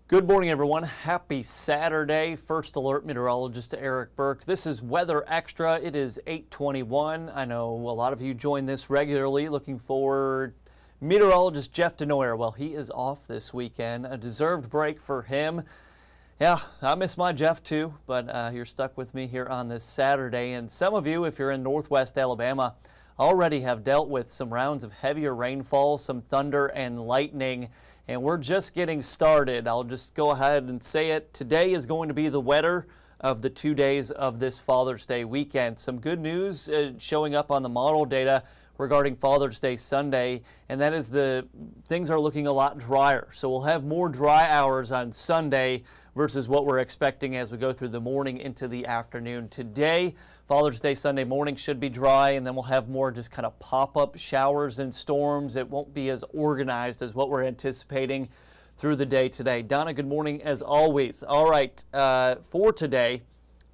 Good morning, everyone. Happy Saturday. First Alert meteorologist Eric Burke. This is Weather Extra. It is 8:21. I know a lot of you join this regularly. Looking forward. Meteorologist Jeff Denoyer. Well, he is off this weekend. A deserved break for him. Yeah, I miss my Jeff too, but you're stuck with me here on this Saturday. And some of you, if you're in northwest Alabama, already have dealt with some rounds of heavier rainfall, some thunder and lightning, and we're just getting started. I'll just go ahead and say it. Today is going to be the wetter of the 2 days of this Father's Day weekend. Some good news showing up on the model data regarding Father's Day Sunday, and that is things are looking a lot drier. So we'll have more dry hours on Sunday versus what we're expecting as we go through the morning into the afternoon. Today, Father's Day Sunday morning should be dry, and then we'll have more just kind of pop-up showers and storms. It won't be as organized as what we're anticipating through the day today. Donna, good morning as always. All right, for today,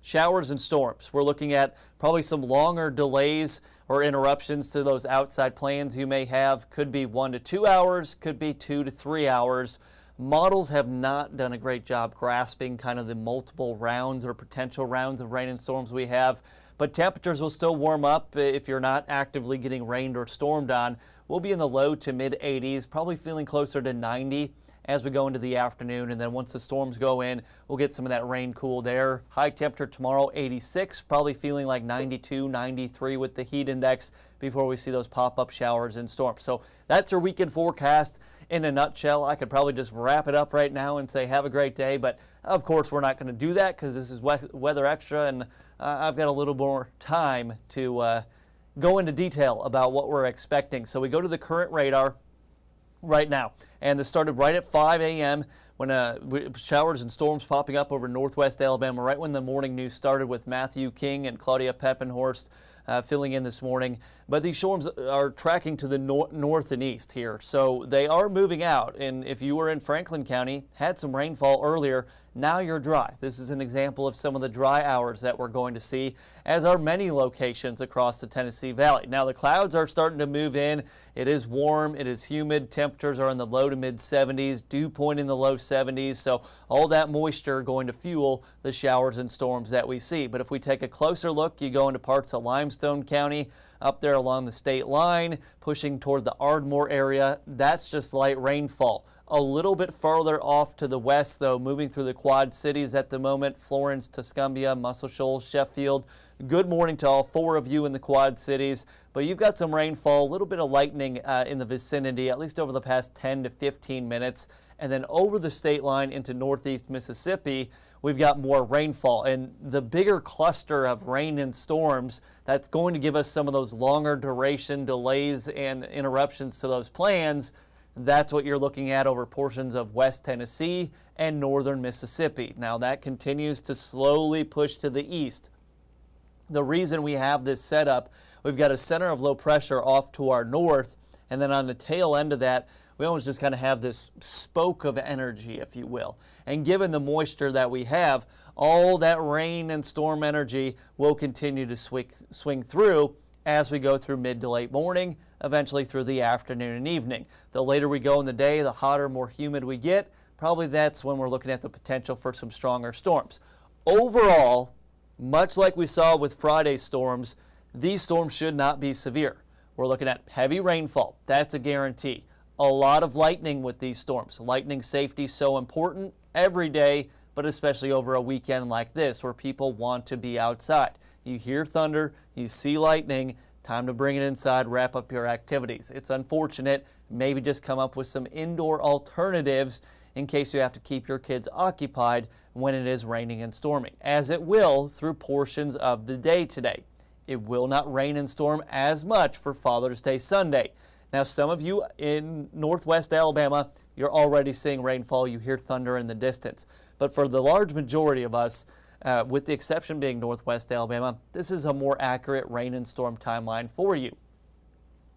showers and storms. We're looking at probably some longer delays or interruptions to those outside plans you may have. Could be 1 to 2 hours, could be 2 to 3 hours. Models have not done a great job grasping kind of the multiple rounds or potential rounds of rain and storms we have, but temperatures will still warm up if you're not actively getting rained or stormed on. We'll be in the low to mid 80s, probably feeling closer to 90 as we go into the afternoon, and then once the storms go in, we'll get some of that rain cool there. High temperature tomorrow, 86, probably feeling like 92, 93 with the heat index before we see those pop-up showers and storms. So that's our weekend forecast in a nutshell. I could probably just wrap it up right now and say have a great day, but of course we're not going to do that because this is Weather Extra, and I've got a little more time to go into detail about what we're expecting. So we go to the current radar right now, and this started right at 5 a.m. when showers and storms popping up over northwest Alabama right when the morning news started with Matthew King and Claudia Peppenhorst filling in this morning. But these storms are tracking to the north and east here, so they are moving out. And if you were in Franklin County, had some rainfall earlier, now you're dry. This is an example of some of the dry hours that we're going to see, as are many locations across the Tennessee Valley. Now the clouds are starting to move in. It is warm, it is humid, temperatures are in the low to mid 70s, dew point in the low 70s, so all that moisture going to fuel the showers and storms that we see. But if we take a closer look, you go into parts of Limestone County, up there along the state line, pushing toward the Ardmore area, that's just light rainfall. A little bit farther off to the west, though, moving through the Quad Cities at the moment, Florence, Tuscumbia, Muscle Shoals, Sheffield. Good morning to all 4 of you in the Quad Cities, but you've got some rainfall, a little bit of lightning in the vicinity, at least over the past 10 to 15 minutes. And then over the state line into northeast Mississippi, we've got more rainfall. And the bigger cluster of rain and storms, that's going to give us some of those longer duration delays and interruptions to those plans. That's what you're looking at over portions of West Tennessee and northern Mississippi. Now that continues to slowly push to the east. The reason we have this setup, we've got a center of low pressure off to our north, and then on the tail end of that, we almost just kind of have this spoke of energy, if you will. And given the moisture that we have, all that rain and storm energy will continue to swing through as we go through mid to late morning, eventually through the afternoon and evening. The later we go in the day, the hotter, more humid we get, probably that's when we're looking at the potential for some stronger storms. Overall, much like we saw with Friday's storms, these storms should not be severe. We're looking at heavy rainfall, that's a guarantee. A lot of lightning with these storms. Lightning safety is so important every day, but especially over a weekend like this where people want to be outside. You hear thunder, you see lightning, time to bring it inside, wrap up your activities. It's unfortunate. Maybe just come up with some indoor alternatives in case you have to keep your kids occupied when it is raining and storming, as it will through portions of the day today. It will not rain and storm as much for Father's Day Sunday. Now, some of you in northwest Alabama, you're already seeing rainfall. You hear thunder in the distance. But for the large majority of us, with the exception being northwest Alabama, this is a more accurate rain and storm timeline for you.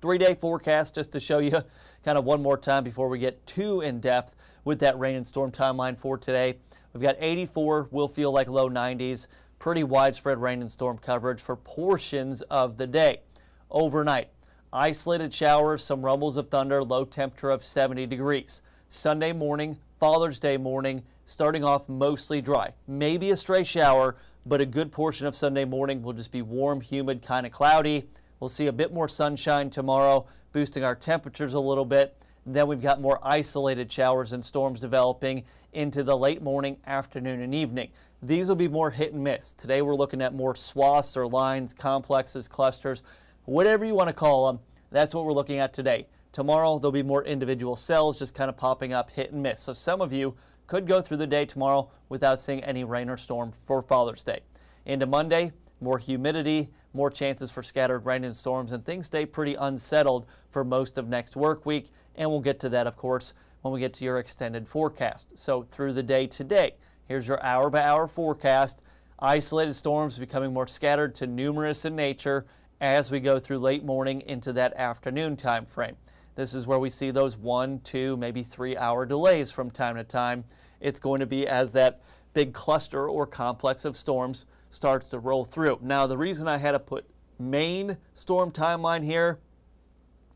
3-day forecast just to show you kind of one more time before we get too in depth with that rain and storm timeline for today. We've got 84, will feel like low 90s, pretty widespread rain and storm coverage for portions of the day. Overnight, isolated showers, some rumbles of thunder, low temperature of 70 degrees. Sunday morning, Father's Day morning, starting off mostly dry. Maybe a stray shower, but a good portion of Sunday morning will just be warm, humid, kind of cloudy. We'll see a bit more sunshine tomorrow, boosting our temperatures a little bit. Then we've got more isolated showers and storms developing into the late morning, afternoon, and evening. These will be more hit and miss. Today we're looking at more swaths or lines, complexes, clusters, whatever you want to call them. That's what we're looking at today. Tomorrow there'll be more individual cells just kind of popping up, hit and miss. So some of you could go through the day tomorrow without seeing any rain or storm for Father's Day. Into Monday, more humidity, more chances for scattered rain and storms, and things stay pretty unsettled for most of next work week. And we'll get to that, of course, when we get to your extended forecast. So through the day today, here's your hour-by-hour forecast. Isolated storms becoming more scattered to numerous in nature as we go through late morning into that afternoon time frame. This is where we see those 1, 2, maybe 3-hour delays from time to time. It's going to be as that big cluster or complex of storms starts to roll through. Now, the reason I had to put main storm timeline here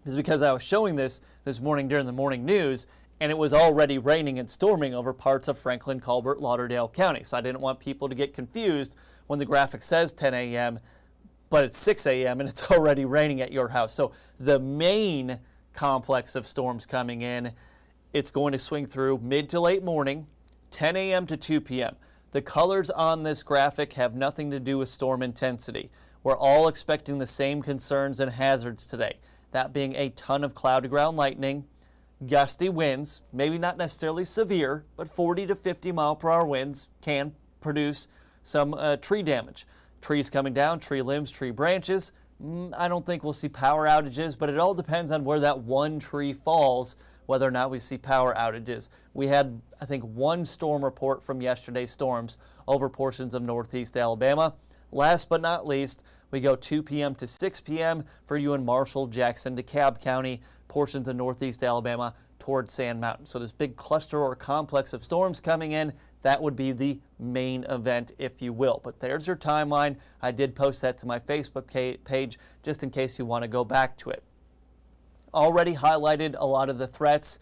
is because I was showing this morning during the morning news, and it was already raining and storming over parts of Franklin, Colbert, Lauderdale County. So I didn't want people to get confused when the graphic says 10 a.m., but it's 6 a.m. and it's already raining at your house. So the main complex of storms coming in, it's going to swing through mid to late morning, 10 a.m. to 2 p.m. The colors on this graphic have nothing to do with storm intensity. We're all expecting the same concerns and hazards today. That being a ton of cloud-to-ground lightning, gusty winds, maybe not necessarily severe, but 40 to 50 mile per hour winds can produce some tree damage. Trees coming down, tree limbs, tree branches. I don't think we'll see power outages, but it all depends on where that one tree falls, whether or not we see power outages. We had, I think, one storm report from yesterday's storms over portions of northeast Alabama. Last but not least, we go 2 p.m. to 6 p.m. for you in Marshall, Jackson, DeKalb County, portions of northeast Alabama towards Sand Mountain. So this big cluster or complex of storms coming in, that would be the main event, if you will. But there's your timeline. I did post that to my Facebook page just in case you want to go back to it. Already highlighted a lot of the threats.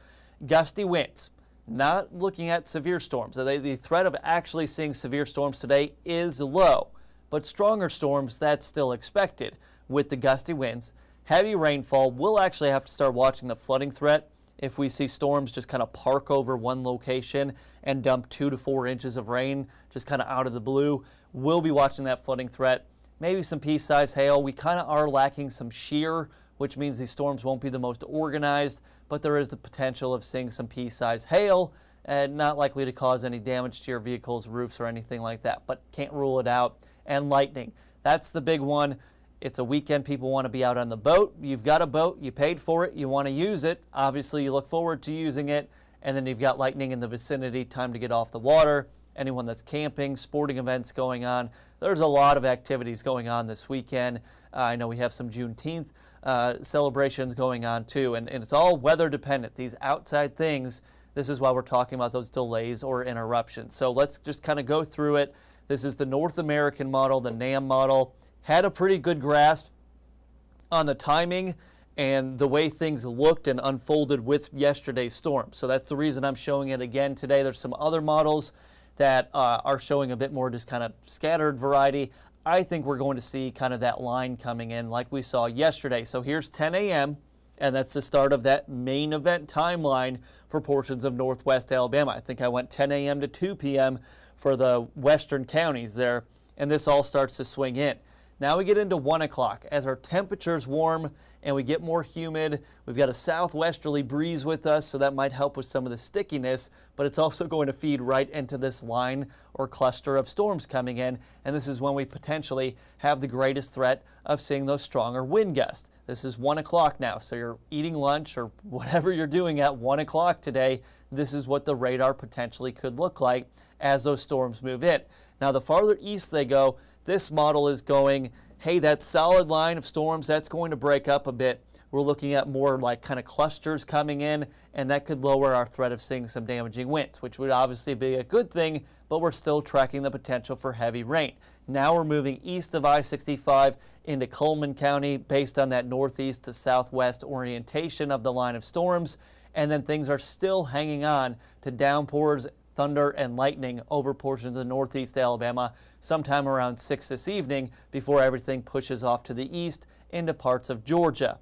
Gusty winds. Not looking at severe storms. The threat of actually seeing severe storms today is low, but stronger storms, that's still expected with the gusty winds. Heavy rainfall. We'll actually have to start watching the flooding threat if we see storms just kind of park over one location and dump 2 to 4 inches of rain just kind of out of the blue. We'll be watching that flooding threat. Maybe some pea-sized hail. We kind of are lacking some shear, which means these storms won't be the most organized, but there is the potential of seeing some pea-sized hail, and not likely to cause any damage to your vehicles, roofs, or anything like that, but can't rule it out. And lightning. That's the big one. It's a weekend. People want to be out on the boat. You've got a boat. You paid for it. You want to use it. Obviously, you look forward to using it. And then you've got lightning in the vicinity. Time to get off the water. Anyone that's camping, sporting events going on. There's a lot of activities going on this weekend. I know we have some Juneteenth celebrations going on too. And it's all weather dependent. These outside things, this is why we're talking about those delays or interruptions. So let's just kind of go through it. This is the North American model, the NAM model. Had a pretty good grasp on the timing and the way things looked and unfolded with yesterday's storm. So that's the reason I'm showing it again today. There's some other models that are showing a bit more just kind of scattered variety. I think we're going to see kind of that line coming in like we saw yesterday. So here's 10 a.m. and that's the start of that main event timeline for portions of northwest Alabama. I think I went 10 a.m. to 2 p.m. for the western counties there, and this all starts to swing in. Now we get into 1 o'clock. As our temperatures warm and we get more humid, we've got a southwesterly breeze with us, so that might help with some of the stickiness, but it's also going to feed right into this line or cluster of storms coming in, and this is when we potentially have the greatest threat of seeing those stronger wind gusts. This is 1 o'clock now, so you're eating lunch or whatever you're doing at 1 o'clock today. This is what the radar potentially could look like as those storms move in. Now, the farther east they go, this model is going, hey, that solid line of storms, that's going to break up a bit. We're looking at more like kind of clusters coming in, and that could lower our threat of seeing some damaging winds, which would obviously be a good thing, but we're still tracking the potential for heavy rain. Now we're moving east of I-65 into Coleman County based on that northeast to southwest orientation of the line of storms, and then things are still hanging on to downpours, thunder, and lightning over portions of northeast Alabama sometime around 6 this evening before everything pushes off to the east into parts of Georgia.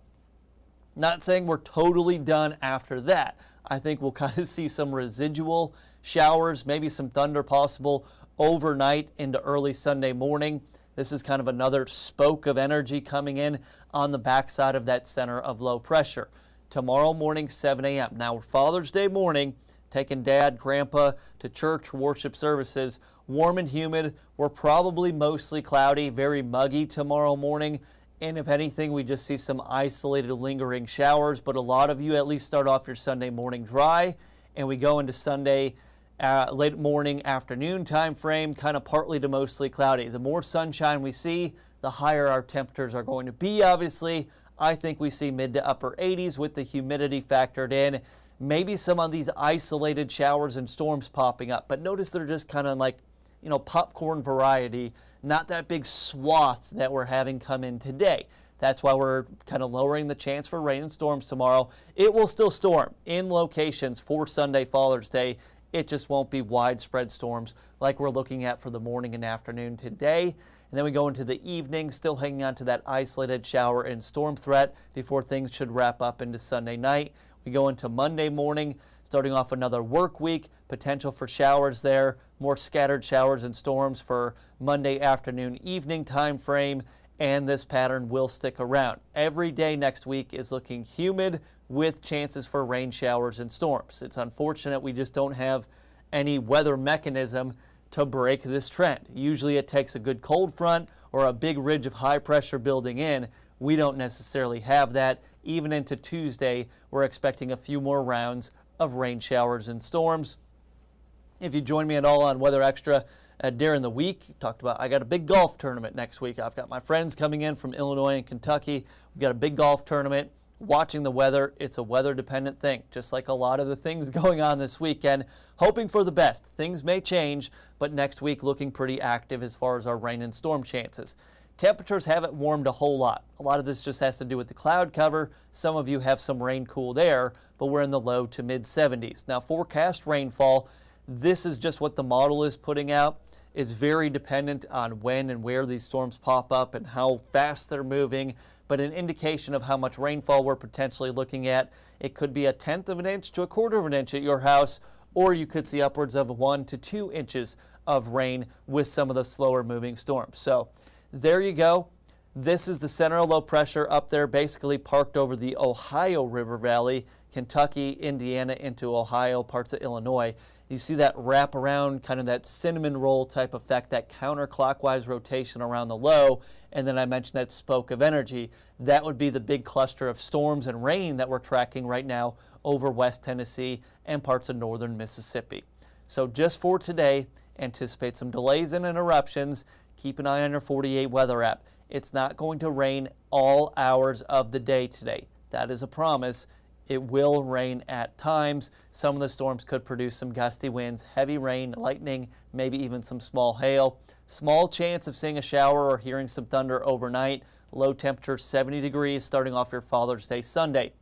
Not saying we're totally done after that. I think we'll kind of see some residual showers, maybe some thunder possible overnight into early Sunday morning. This is kind of another spoke of energy coming in on the backside of that center of low pressure. Tomorrow morning, 7 a.m. Now, Father's Day morning, taking Dad, Grandpa to church worship services. Warm and humid. We're probably mostly cloudy, very muggy tomorrow morning. And if anything, we just see some isolated lingering showers. But a lot of you at least start off your Sunday morning dry. And we go into Sunday late morning, afternoon time frame, kind of partly to mostly cloudy. The more sunshine we see, the higher our temperatures are going to be, obviously. I think we see mid to upper 80s with the humidity factored in. Maybe some of these isolated showers and storms popping up. But notice they're just kind of like, popcorn variety, not that big swath that we're having come in today. That's why we're kind of lowering the chance for rain and storms tomorrow. It will still storm in locations for Sunday, Father's Day. It just won't be widespread storms like we're looking at for the morning and afternoon today. And then we go into the evening, still hanging on to that isolated shower and storm threat before things should wrap up into Sunday night. We go into Monday morning, starting off another work week, potential for showers there, more scattered showers and storms for Monday afternoon, evening time frame, and this pattern will stick around. Every day next week is looking humid with chances for rain showers and storms. It's unfortunate we just don't have any weather mechanism to break this trend. Usually it takes a good cold front or a big ridge of high pressure building in. We don't necessarily have that. Even into Tuesday, we're expecting a few more rounds of rain showers and storms. If you join me at all on Weather Extra during the week, talked about I got a big golf tournament next week. I've got my friends coming in from Illinois and Kentucky. We've got a big golf tournament. Watching the weather, it's a weather dependent thing, just like a lot of the things going on this weekend. Hoping for the best. Things may change, but next week looking pretty active as far as our rain and storm chances. Temperatures haven't warmed a whole lot. A lot of this just has to do with the cloud cover. Some of you have some rain cooled air, but we're in the low to mid 70s. Now, forecast rainfall, this is just what the model is putting out. It's very dependent on when and where these storms pop up and how fast they're moving, but an indication of how much rainfall we're potentially looking at. It could be 1/10 of an inch to 1/4 of an inch at your house, or you could see upwards of 1 to 2 inches of rain with some of the slower moving storms. So there you go. This is the center of low pressure up there, basically parked over the Ohio River Valley, Kentucky, Indiana, into Ohio, parts of Illinois. You see that wrap around, kind of that cinnamon roll type effect, that counterclockwise rotation around the low. And then I mentioned that spoke of energy. That would be the big cluster of storms and rain that we're tracking right now over West Tennessee and parts of northern Mississippi. So just for today, anticipate some delays and interruptions. Keep an eye on your 48 weather app. It's not going to rain all hours of the day today. That is a promise. It will rain at times. Some of the storms could produce some gusty winds, heavy rain, lightning, maybe even some small hail. Small chance of seeing a shower or hearing some thunder overnight. Low temperature 70 degrees starting off your Father's Day Sunday.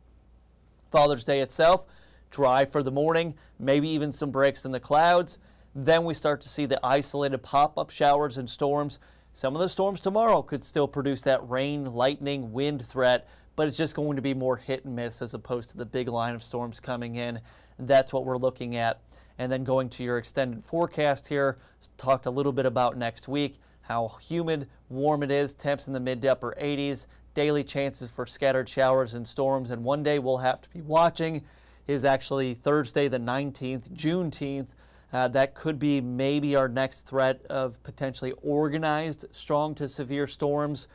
Father's Day itself, dry for the morning, maybe even some breaks in the clouds. Then we start to see the isolated pop-up showers and storms. Some of the storms tomorrow could still produce that rain, lightning, wind threat, but it's just going to be more hit and miss as opposed to the big line of storms coming in. That's what we're looking at. And then going to your extended forecast here, talked a little bit about next week, how humid, warm it is, temps in the mid to upper 80s, daily chances for scattered showers and storms. And one day we'll have to be watching is actually Thursday the 19th, Juneteenth. That could be maybe our next threat of potentially organized strong to severe storms.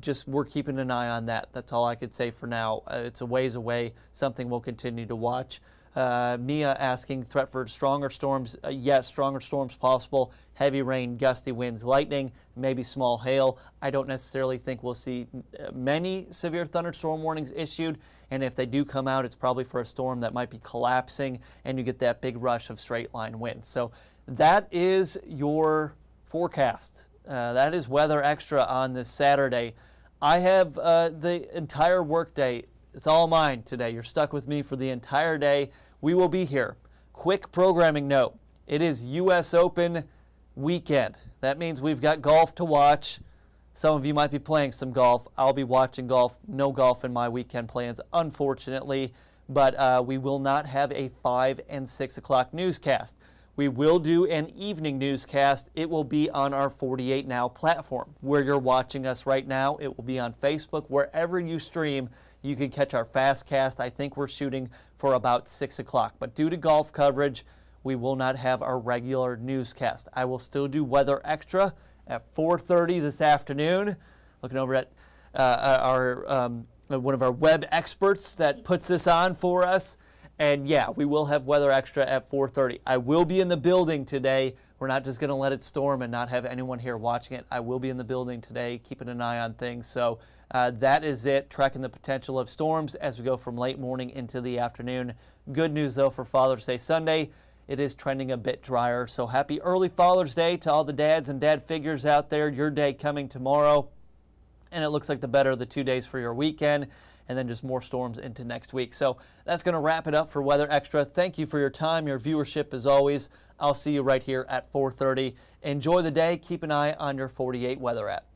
Just we're keeping an eye on that. That's all I could say for now. It's a ways away, something we'll continue to watch. Mia asking, threat for stronger storms. Yes, stronger storms possible. Heavy rain, gusty winds, lightning, maybe small hail. I don't necessarily think we'll see many severe thunderstorm warnings issued. And if they do come out, it's probably for a storm that might be collapsing and you get that big rush of straight line winds. So that is your forecast. That is Weather Extra on this Saturday. I have the entire workday It's all mine today. You're stuck with me for the entire day. We will be here. Quick programming note. It is U.S. Open weekend. That means we've got golf to watch. Some of you might be playing some golf. I'll be watching golf. No golf in my weekend plans, unfortunately. But we will not have a 5 and 6 o'clock newscast. We will do an evening newscast. It will be on our 48 Now platform. Where you're watching us right now, it will be on Facebook. Wherever you stream, you can catch our Fastcast. I think we're shooting for about 6 o'clock. But due to golf coverage, we will not have our regular newscast. I will still do Weather Extra at 4:30 this afternoon. Looking over at one of our web experts that puts this on for us. And yeah, we will have Weather Extra at 4:30. I will be in the building today. We're not just going to let it storm and not have anyone here watching it. I will be in the building today, keeping an eye on things. So that is it, tracking the potential of storms as we go from late morning into the afternoon. Good news, though, for Father's Day Sunday. It is trending a bit drier. So happy early Father's Day to all the dads and dad figures out there. Your day coming tomorrow. And it looks like the better of the 2 days for your weekend, and then just more storms into next week. So that's going to wrap it up for Weather Extra. Thank you for your time, your viewership as always. I'll see you right here at 4:30. Enjoy the day. Keep an eye on your 48 weather app.